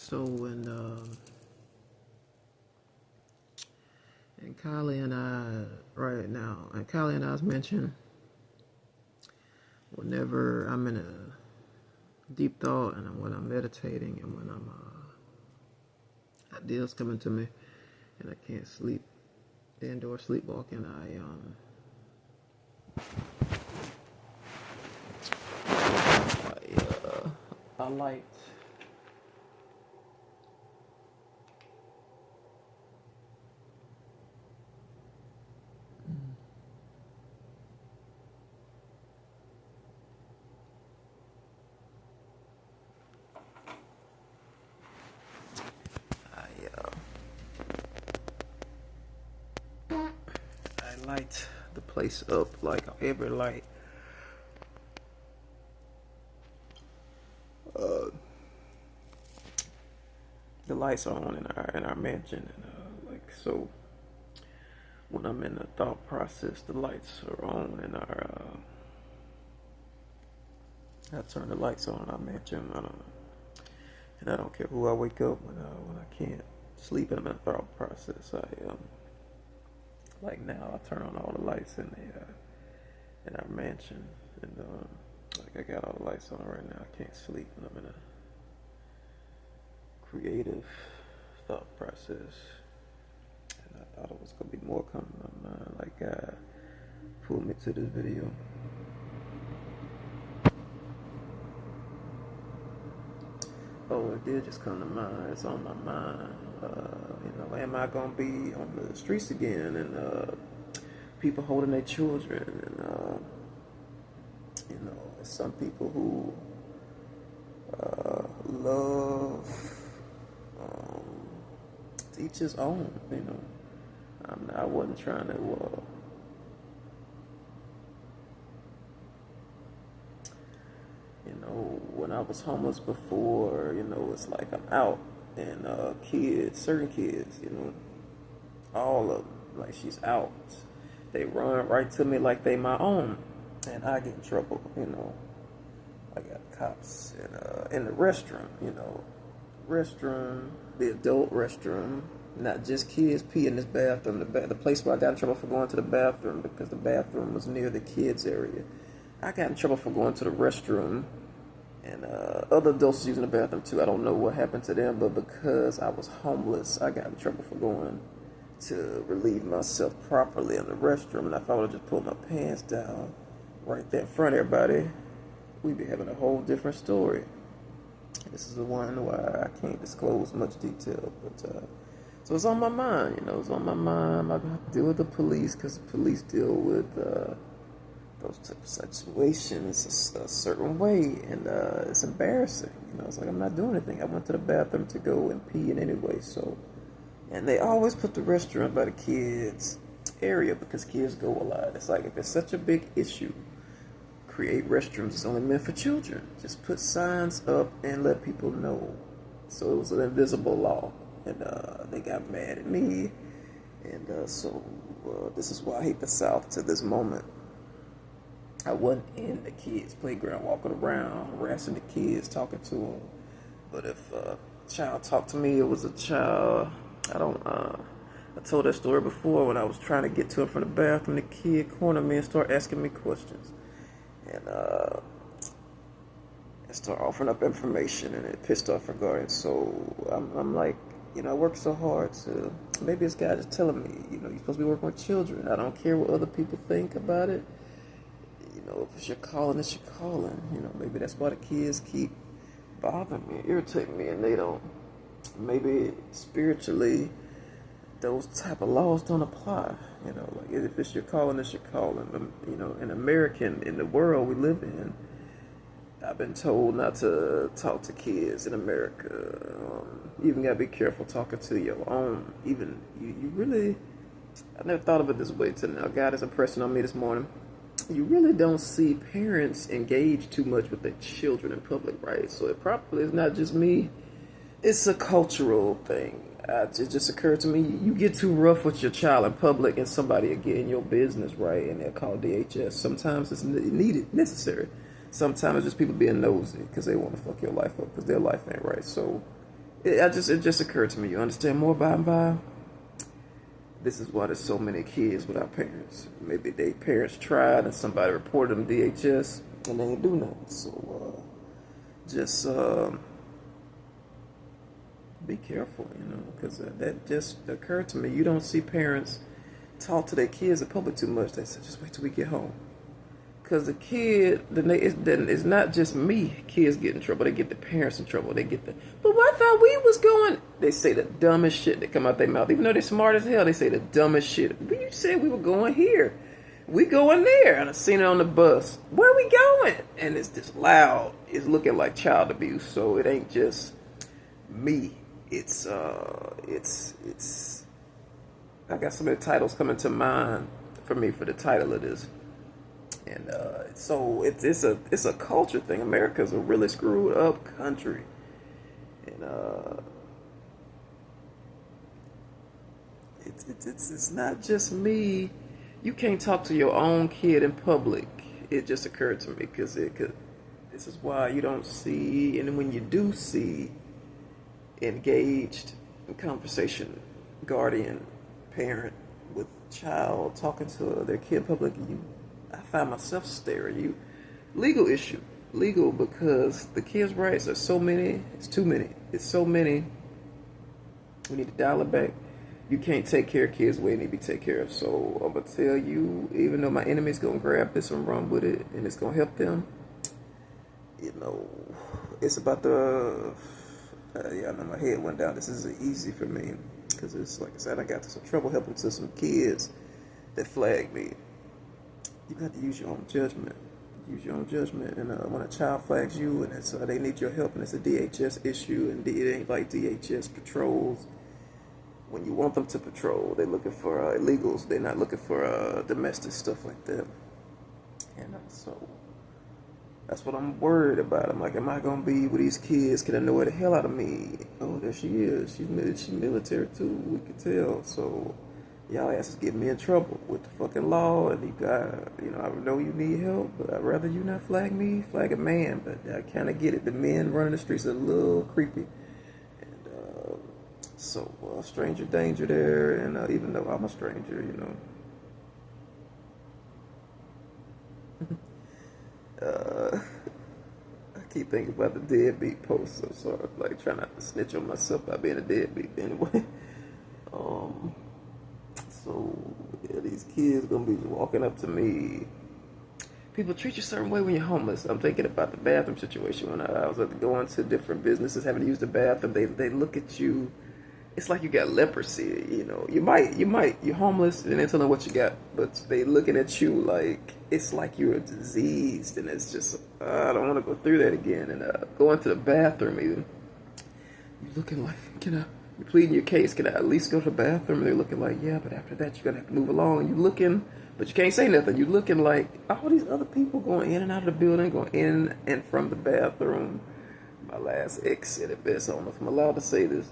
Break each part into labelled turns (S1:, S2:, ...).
S1: So and Kylie and I right now, and Kylie and I's mentioned whenever I'm in a deep thought and when I'm meditating and when I'm ideas coming to me and I can't sleep, indoor sleepwalking, I light. I light the place up like every light. The lights are on in our mansion, and like so. When I'm in the thought process, the lights are on, and I turn the lights on in our mansion. And I don't care who I wake up when I can't sleep and I'm in the thought process. Like now, I turn on all the lights in our mansion, and like I got all the lights on right now. I can't sleep, and I'm in a creative thought process. And I thought it was gonna be more coming to my mind. Like pulled me to this video. Oh, it did just come to mind. It's on my mind. Am I gonna be on the streets again? And people holding their children, and some people who love to each his own. I wasn't trying to. When I was homeless before, it's like I'm out, and certain kids, all of them, like she's out. They run right to me like they my own, and I get in trouble. I got cops in the restroom. The adult restroom, not just kids pee in this bathroom. The place where I got in trouble for going to the bathroom because the bathroom was near the kids area. I got in trouble for going to the restroom, and other adults using the bathroom too. I don't know what happened to them, but because I was homeless, I got in trouble for going to relieve myself properly in the restroom. And if I would have just pulled my pants down right there in front of everybody, we'd be having a whole different story. This is the one where I can't disclose much detail, but so it's on my mind. It's on my mind. I'm not gonna have to deal with the police because the police deal with those type of situations a certain way, and it's embarrassing. It's like I'm not doing anything. I went to the bathroom to go and pee in anyway, so. And they always put the restroom by the kids' area because kids go a lot. It's like if it's such a big issue, create restrooms. It's only meant for children. Just put signs up and let people know. So it was an invisible law, and they got mad at me, and so this is why I hate the South to this moment. I wasn't in the kids' playground walking around, harassing the kids, talking to them. But if a child talked to me, it was a child. I told that story before when I was trying to get to him from the bathroom. The kid cornered me and started asking me questions. And I started offering up information, and it pissed off her guardian. So I'm like, I work so hard to, maybe this guy just telling me, you're supposed to be working with children. I don't care what other people think about it. If it's your calling, it's your calling. Maybe that's why the kids keep bothering me, irritating me, and they don't. Maybe spiritually, those type of laws don't apply. Like if it's your calling, it's your calling. In the world we live in, I've been told not to talk to kids in America. You even gotta be careful talking to your own. Even you really, I never thought of it this way till now. God is impressing on me this morning. You really don't see parents engage too much with their children in public, right? So it probably is not just me. It's a cultural thing. It just occurred to me, you get too rough with your child in public and somebody will get in your business, right? And they'll call DHS. Sometimes it's necessary. Sometimes it's just people being nosy because they want to fuck your life up because their life ain't right. So it just occurred to me. You understand more by and by. This is why there's so many kids without parents. Maybe their parents tried and somebody reported them DHS and they ain't do nothing. So just be careful, because that just occurred to me. You don't see parents talk to their kids in public too much. They say, just wait till we get home. Because the kid, it's not just me, kids get in trouble. They get the parents in trouble. They get but I thought we was going. They say the dumbest shit that come out their mouth. Even though they're smart as hell, they say the dumbest shit. You said we were going here. We going there. And I seen it on the bus. Where are we going? And it's just loud. It's looking like child abuse. So it ain't just me. It's I got so many titles coming to mind for me for the title of this. And so it's a culture thing. America's a really screwed up country, and it's not just me. You can't talk to your own kid in public. It just occurred to me because this is why you don't see, and when you do see, engaged in conversation, guardian, parent with child talking to their kid in public, I find myself staring. Legal issue. Legal because the kids' rights are so many. It's too many. It's so many. We need to dial it back. You can't take care of kids the way they need to be taken care of. So I'm going to tell you, even though my enemy's going to grab this and run with it, and it's going to help them, it's about the... I know my head went down. This isn't easy for me because it's, like I said, I got into some trouble helping to some kids that flagged me. You got to use your own judgment. Use your own judgment. And when a child flags you and it's, they need your help and it's a DHS issue and it ain't like DHS patrols. When you want them to patrol, they're looking for illegals. They're not looking for domestic stuff like that. And so that's what I'm worried about. I'm like, am I going to be with these kids? Can annoy the hell out of me? Oh, there she is. She's military too. We can tell. So y'all asses get me in trouble with the fucking law, and you got, I know you need help, but I'd rather you not flag me, flag a man. But I kind of get it. The men running the streets are a little creepy, and so stranger danger there. And even though I'm a stranger, I keep thinking about the deadbeat post. So sorry, like trying not to snitch on myself by being a deadbeat. Anyway, so yeah, these kids gonna be walking up to me. People treat you a certain way when you're homeless. I'm thinking about the bathroom situation when I was going to different businesses, having to use the bathroom. They look at you. It's like you got leprosy. You're homeless and they tell them what you got, but they looking at you like it's like you're diseased, and it's just I don't want to go through that again. And going to the bathroom even, you're looking like, you're pleading your case, can I at least go to the bathroom? And they're looking like, yeah, but after that, you're going to have to move along. And you're looking, but you can't say nothing. You're looking like all these other people going in and out of the building, going in and from the bathroom. My last ex said it best. I don't know if I'm allowed to say this.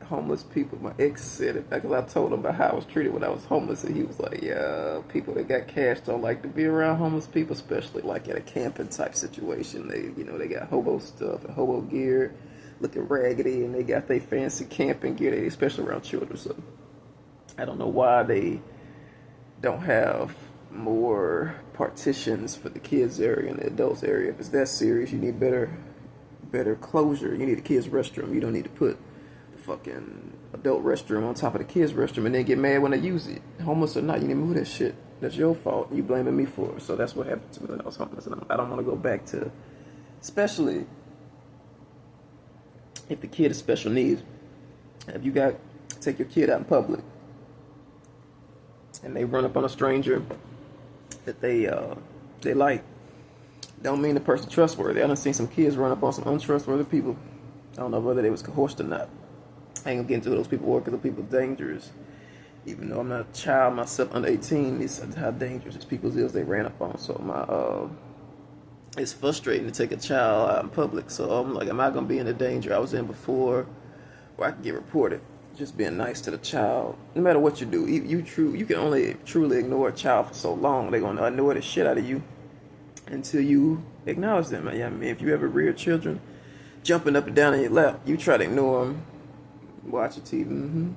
S1: Homeless people, my ex said it because I told him about how I was treated when I was homeless. And he was like, yeah, people that got cash don't like to be around homeless people, especially like in a camping type situation. They got hobo stuff and hobo gear, looking raggedy, and they got their fancy camping gear, especially around children. So I don't know why they don't have more partitions for the kids area and the adults area. If it's that serious, you need better closure. You need a kids restroom. You don't need to put the fucking adult restroom on top of the kids restroom and then get mad when they use it. Homeless or not, you need to move that shit. That's your fault. You blaming me for it. So that's what happened to me when I was homeless, and I don't want to go back to, especially if the kid is special needs. If you take your kid out in public and they run up on a stranger that they like, don't mean the person trustworthy. I done seen some kids run up on some untrustworthy people. I don't know whether they was coerced or not. I ain't gonna get into who those people were because those people are dangerous. Even though I'm not a child myself under 18, it's how dangerous these people is they ran up on. So it's frustrating to take a child out in public. So I'm like, am I gonna be in the danger I was in before, where I can get reported? Just being nice to the child, no matter what you do, you can only truly ignore a child for so long. They're gonna annoy the shit out of you until you acknowledge them. I mean, if you ever rear children, jumping up and down in your lap. You try to ignore them, watch your TV.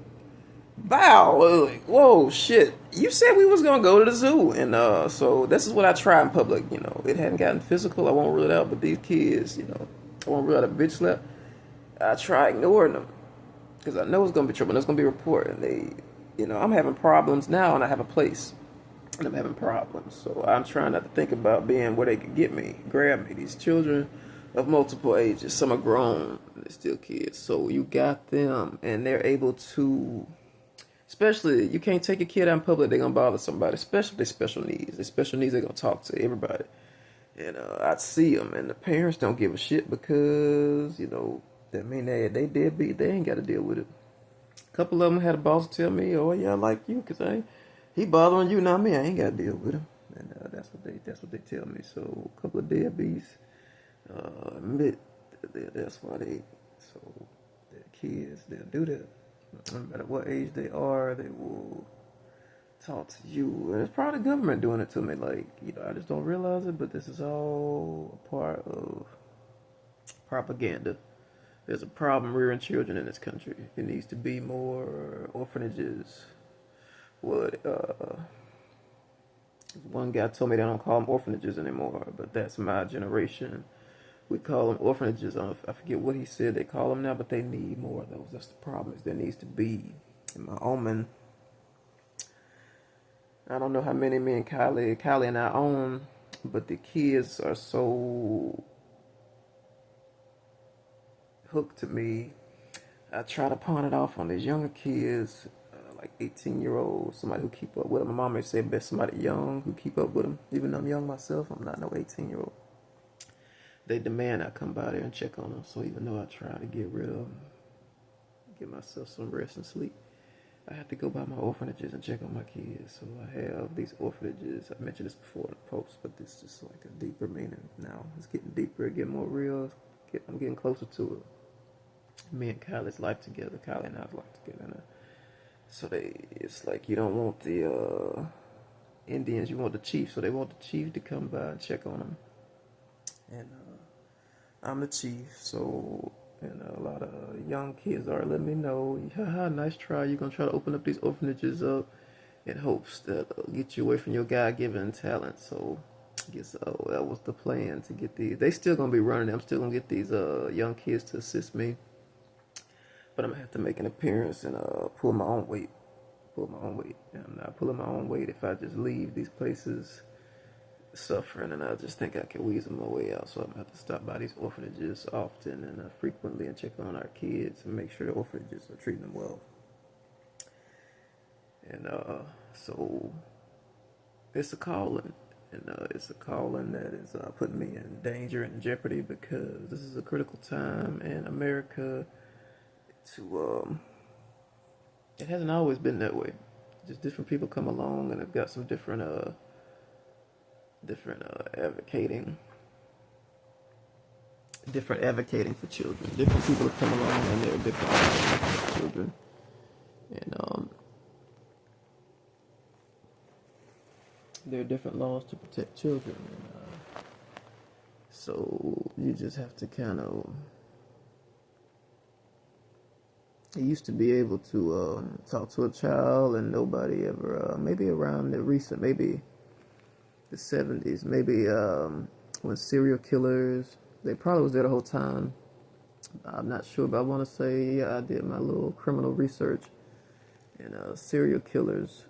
S1: Bow, like, whoa, shit. You said we was gonna go to the zoo, and so this is what I try in public. It hadn't gotten physical. I won't rule it out, but these kids, I won't rule out a bitch slap. I try ignoring them because I know it's gonna be trouble. And it's gonna be a report, and I'm having problems now, and I have a place, and I'm having problems. So I'm trying not to think about being where they could get me, grab me. These children of multiple ages, some are grown, they're still kids. So you got them, and they're able to. Especially, you can't take a kid out in public, they're going to bother somebody, especially their special needs. Their special needs, they're going to talk to everybody. And I'd see them, and the parents don't give a shit because, that mean they deadbeat, they ain't got to deal with it. A couple of them had a boss tell me, oh, yeah, I like you because he bothering you, not me. I ain't got to deal with him. And that's what they tell me. So a couple of deadbeats admit that's why their kids, they'll do that. No matter what age they are, they will talk to you. And it's probably the government doing it to me. Like, I just don't realize it, but this is all a part of propaganda. There's a problem rearing children in this country. There needs to be more orphanages. One guy told me they don't call them orphanages anymore, but that's my generation. We call them orphanages. I forget what he said they call them now, but they need more of those. That's the problem. Is there needs to be. In my omen, I don't know how many me and Kylie and I own, but the kids are so hooked to me. I try to pawn it off on these younger kids, like 18-year-olds, somebody who keep up with them. My mom may say best somebody young who keep up with them. Even though I'm young myself, I'm not no 18-year-old. They demand I come by there and check on them. So even though I try to get rid of them, give myself some rest and sleep, I have to go by my orphanages and check on my kids. So I have these orphanages. I mentioned this before in the post, but this is like a deeper meaning now. It's getting deeper, getting more real. I'm getting closer to it. Me and Kylie's life together. Kylie and I's life together. So it's like you don't want the Indians, you want the chief. So they want the chief to come by and check on them. And I'm the chief, so a lot of young kids are letting me know, haha, nice try. You're gonna try to open up these orphanages up in hopes that get you away from your God-given talent. So I guess that was the plan to get these. They still gonna be running. I'm still gonna get these young kids to assist me, but I'm gonna have to make an appearance and pull my own weight. And I'm not pulling my own weight if I just leave these places suffering, and I just think I can weasel my way out. So I'm gonna have to stop by these orphanages often and frequently and check on our kids and make sure the orphanages are treating them well. And so it's a calling, and it's a calling that is putting me in danger and jeopardy because this is a critical time in America. It hasn't always been that way. Just different people come along and have got some different advocating for children. Different people have come along and they're different advocating for children. And there are different laws to protect children. And, so you just have to kind of. I used to be able to talk to a child and nobody ever. Maybe around maybe the 70s, maybe when serial killers, they probably was there the whole time. I'm not sure, but I want to say I did my little criminal research, and serial killers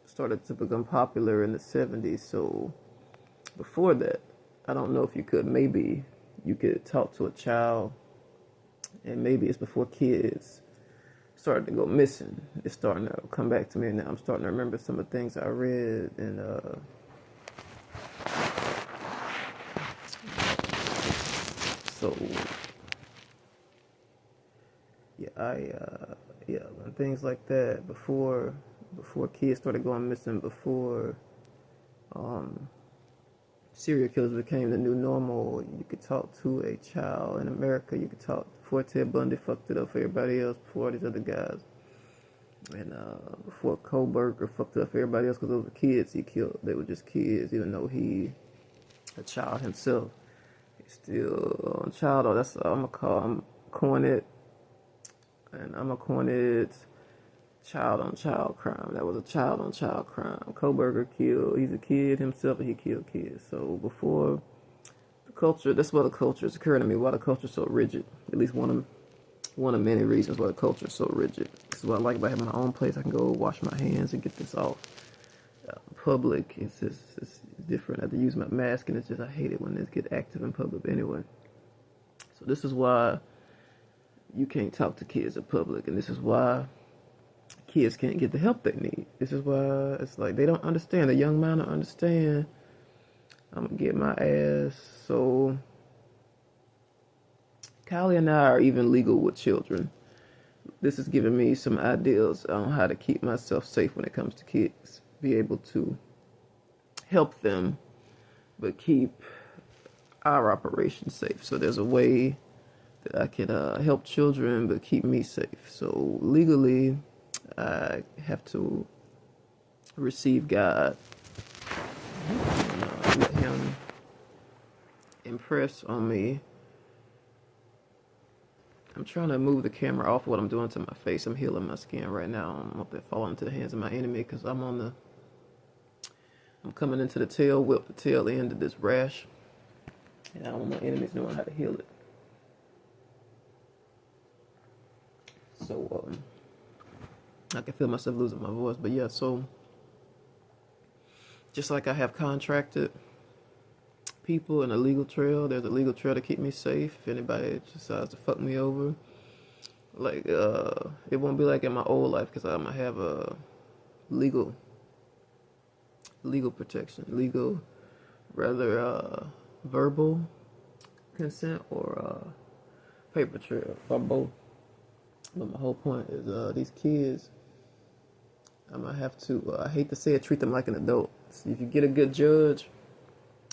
S1: started to become popular in the 70s. So before that, I don't know if maybe you could talk to a child, and maybe it's before kids started to go missing. It's starting to come back to me now. I'm starting to remember some of the things I read, and so and things like that before kids started going missing, before serial killers became the new normal. You could talk to a child in America. You could talk before Ted Bundy fucked it up for everybody else, before these other guys, and before Kohlberger fucked it up for everybody else because those were kids he killed. They were just kids, even though he a child himself. Still on child, oh, that's I'm gonna call I'm cornet, and I'm gonna coin it child on child crime. That was a child on child crime. Koberger killed. He's a kid himself, and he killed kids. So before the culture, that's why the culture is occurring to me. Why the culture is so rigid? At least one of many reasons why the culture is so rigid. This is what I like about having my own place. I can go wash my hands and get this off. Public, it's just it's different. I have to use my mask, and it's just I hate it when it get active in public. Anyway, so this is why you can't talk to kids in public, and this is why kids can't get the help they need. This is why it's like they don't understand. The young man don't understand. I'm gonna get my ass. So Kylie and I are even legal with children. This is giving me some ideas on how to keep myself safe when it comes to kids. Be able to help them, but keep our operation safe. So there's a way that I can help children, but keep me safe. So legally, I have to receive God, and, let Him impress on me. I'm trying to move the camera off what I'm doing to my face. I'm healing my skin right now. I'm up there falling into the hands of my enemy because I'm coming into the tail end of this rash, and I don't want my enemies knowing how to heal it. So I can feel myself losing my voice, but yeah. So just like I have contracted people in a legal trail, there's a legal trail to keep me safe. If anybody decides to fuck me over, like it won't be like in my old life because I'm gonna have a legal protection, rather verbal consent or paper trail, or both. But my whole point is these kids, I'm gonna have to, I hate to say it, treat them like an adult. See, if you get a good judge,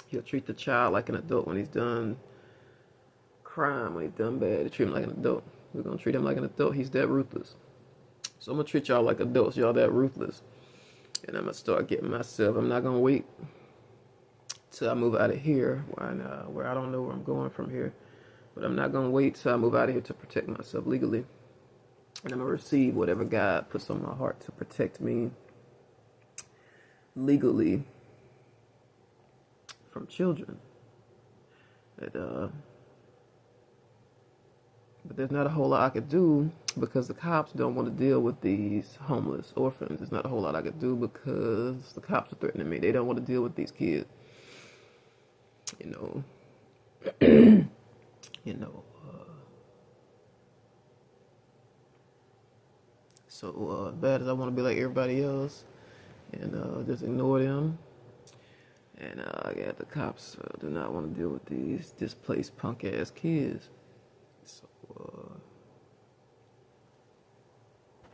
S1: he'll treat the child like an adult when he's done crime, when he's done bad. He treat him like an adult. We're gonna treat him like an adult. He's that ruthless. So I'm gonna treat y'all like adults. Y'all that ruthless. And I'm gonna start getting myself. I'm not gonna wait till I move out of here, where I don't know where I'm going from here. But I'm not gonna wait till I move out of here to protect myself legally. And I'm gonna receive whatever God puts on my heart to protect me legally from children. But there's not a whole lot I could do because the cops don't want to deal with these homeless orphans. There's not a whole lot I could do because the cops are threatening me. They don't want to deal with these kids. You know. So bad as I want to be like everybody else and just ignore them. And the cops do not want to deal with these displaced punk ass kids.